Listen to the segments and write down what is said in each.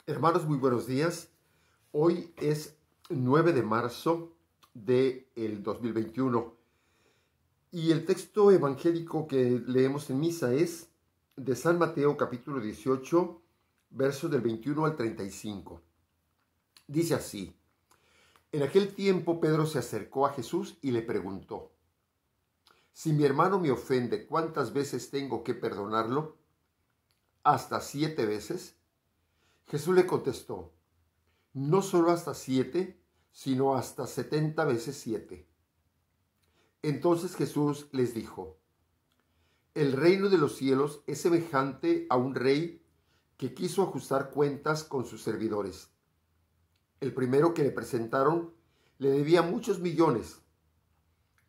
Hermanos, muy buenos días. Hoy es 9 de marzo del 2021 y el texto evangélico que leemos en misa es de San Mateo capítulo 18, versos del 21 al 35. Dice así: En aquel tiempo Pedro se acercó a Jesús y le preguntó: Si mi hermano me ofende, ¿cuántas veces tengo que perdonarlo? ¿Hasta 7 veces? Jesús le contestó: No solo hasta 7, sino hasta 70 veces 7. Entonces Jesús les dijo: El reino de los cielos es semejante a un rey que quiso ajustar cuentas con sus servidores. El primero que le presentaron le debía muchos millones.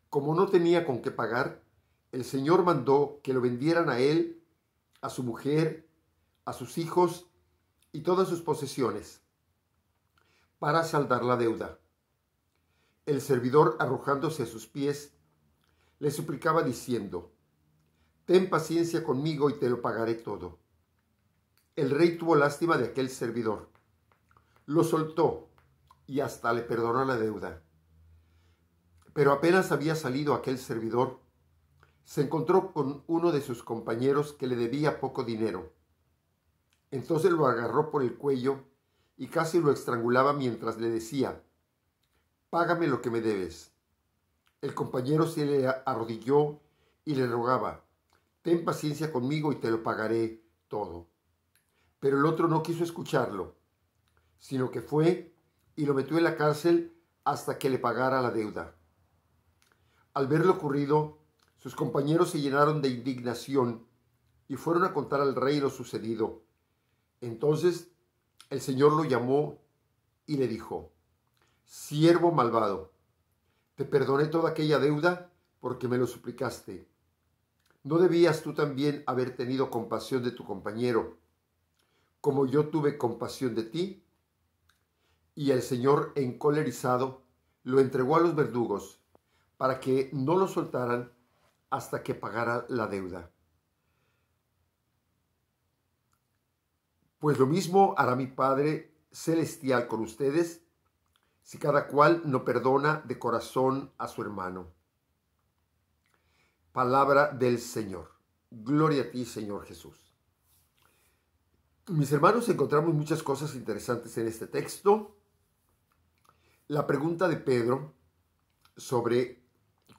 Como no tenía con qué pagar, el Señor mandó que lo vendieran a él, a su mujer, a sus hijos y todas sus posesiones, para saldar la deuda. El servidor, arrojándose a sus pies, le suplicaba diciendo: Ten paciencia conmigo y te lo pagaré todo. El rey tuvo lástima de aquel servidor, lo soltó y hasta le perdonó la deuda. Pero apenas había salido aquel servidor, se encontró con uno de sus compañeros que le debía poco dinero. Entonces lo agarró por el cuello y casi lo estrangulaba mientras le decía: Págame lo que me debes. El compañero se le arrodilló y le rogaba: Ten paciencia conmigo y te lo pagaré todo. Pero el otro no quiso escucharlo, sino que fue y lo metió en la cárcel hasta que le pagara la deuda. Al ver lo ocurrido, sus compañeros se llenaron de indignación y fueron a contar al rey lo sucedido. Entonces el Señor lo llamó y le dijo: Siervo malvado, te perdoné toda aquella deuda porque me lo suplicaste. ¿No debías tú también haber tenido compasión de tu compañero, como yo tuve compasión de ti? Y el Señor, encolerizado, lo entregó a los verdugos para que no lo soltaran hasta que pagara la deuda. Pues lo mismo hará mi Padre celestial con ustedes, si cada cual no perdona de corazón a su hermano. Palabra del Señor. Gloria a ti, Señor Jesús. Mis hermanos, encontramos muchas cosas interesantes en este texto. La pregunta de Pedro sobre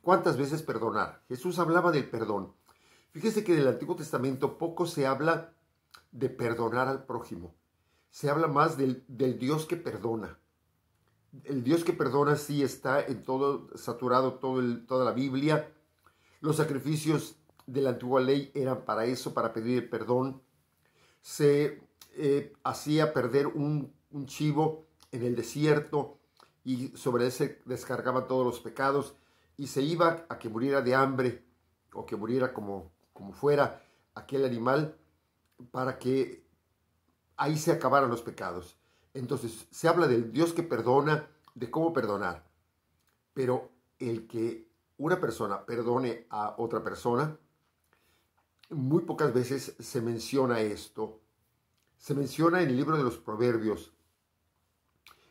cuántas veces perdonar. Jesús hablaba del perdón. Fíjese que en el Antiguo Testamento poco se habla de perdonar al prójimo. Se habla más del Dios que perdona. El Dios que perdona sí está en todo, saturado toda la Biblia. Los sacrificios de la antigua ley eran para eso, para pedir perdón. Se hacía perder un chivo en el desierto y sobre él se descargaban todos los pecados y se iba a que muriera de hambre o que muriera como fuera aquel animal para que ahí se acabaran los pecados. Entonces se habla del Dios que perdona, de cómo perdonar. Pero el que una persona perdone a otra persona, muy pocas veces se menciona esto. Se menciona en el libro de los Proverbios: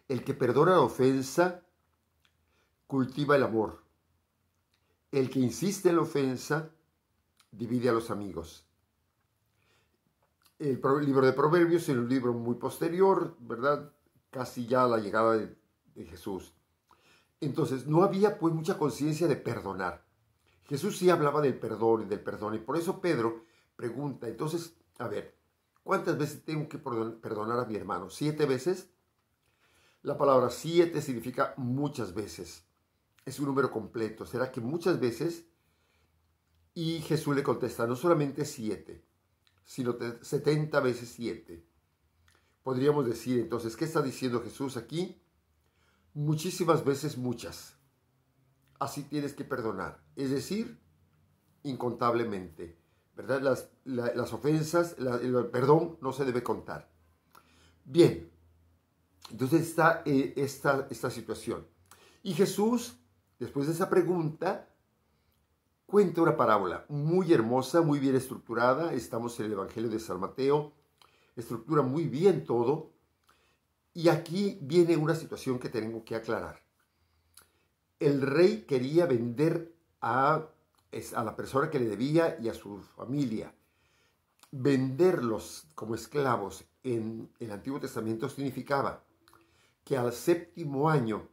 el que perdona la ofensa cultiva el amor. El que insiste en la ofensa divide a los amigos. El libro de Proverbios es un libro muy posterior, ¿verdad? Casi ya a la llegada de Jesús. Entonces no había pues mucha conciencia de perdonar. Jesús sí hablaba del perdón y por eso Pedro pregunta, entonces, a ver, ¿cuántas veces tengo que perdonar a mi hermano? ¿7 veces? La palabra 7 significa muchas veces. Es un número completo. ¿Será que muchas veces? Y Jesús le contesta, no solamente 7, sino 70 veces 7. Podríamos decir entonces, ¿qué está diciendo Jesús aquí? Muchísimas veces muchas. Así tienes que perdonar. Es decir, incontablemente. ¿Verdad? Las ofensas, el perdón no se debe contar. Bien. Entonces está esta situación. Y Jesús, después de esa pregunta, cuenta una parábola muy hermosa, muy bien estructurada. Estamos en el Evangelio de San Mateo. Estructura muy bien todo. Y aquí viene una situación que tengo que aclarar. El rey quería vender a la persona que le debía y a su familia. Venderlos como esclavos en el Antiguo Testamento significaba que al séptimo año,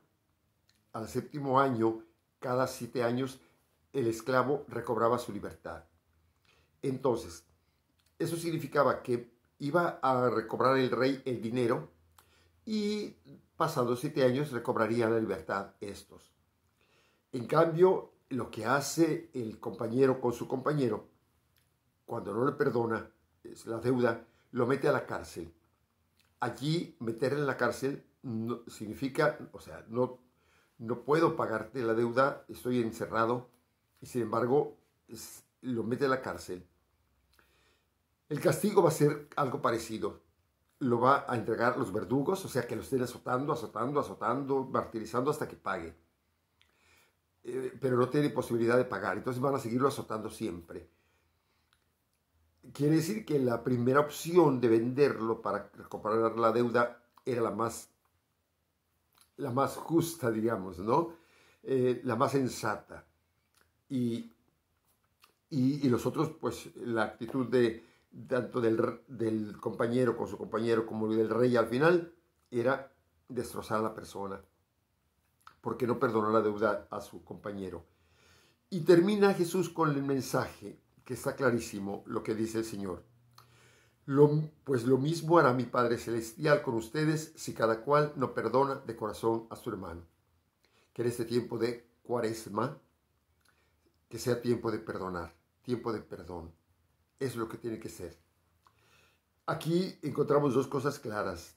cada 7 años, el esclavo recobraba su libertad. Entonces, eso significaba que iba a recobrar el rey el dinero y pasados 7 años recobraría la libertad estos. En cambio, lo que hace el compañero con su compañero, cuando no le perdona la deuda, lo mete a la cárcel. Allí, meterle en la cárcel no, significa, o sea, no puedo pagarte la deuda, estoy encerrado, y sin embargo, lo mete a la cárcel. El castigo va a ser algo parecido. Lo va a entregar los verdugos, o sea, que lo estén azotando, martirizando hasta que pague. Pero no tiene posibilidad de pagar, entonces van a seguirlo azotando siempre. Quiere decir que la primera opción de venderlo para recuperar la deuda era la más justa, digamos, ¿no? La más sensata. Y los otros, pues la actitud de tanto del compañero con su compañero como del rey al final era destrozar a la persona porque no perdonó la deuda a su compañero. Y termina Jesús con el mensaje que está clarísimo, lo que dice el Señor. Pues lo mismo hará mi Padre Celestial con ustedes si cada cual no perdona de corazón a su hermano. Que en este tiempo de Cuaresma, que sea tiempo de perdonar, tiempo de perdón. Es lo que tiene que ser. Aquí encontramos dos cosas claras.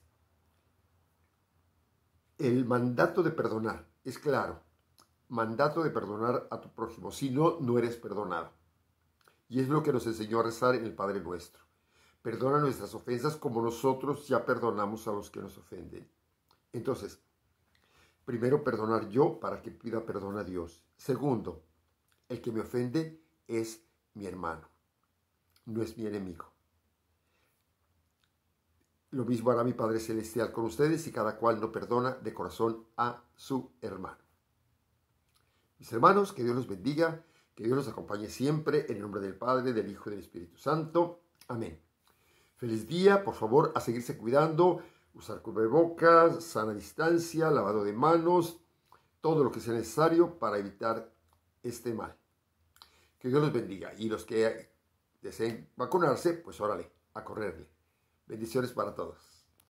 El mandato de perdonar es claro. Mandato de perdonar a tu prójimo. Si no, no eres perdonado. Y es lo que nos enseñó a rezar en el Padre Nuestro. Perdona nuestras ofensas como nosotros ya perdonamos a los que nos ofenden. Entonces, primero perdonar yo para que pida perdón a Dios. Segundo, el que me ofende es mi hermano, no es mi enemigo. Lo mismo hará mi Padre Celestial con ustedes y cada cual no perdona de corazón a su hermano. Mis hermanos, que Dios los bendiga, que Dios los acompañe siempre, en el nombre del Padre, del Hijo y del Espíritu Santo. Amén. Feliz día, por favor, a seguirse cuidando, usar cubrebocas, sana distancia, lavado de manos, todo lo que sea necesario para evitar este mal. Que Dios los bendiga. Y los que deseen vacunarse, pues órale, a correrle. Bendiciones para todos.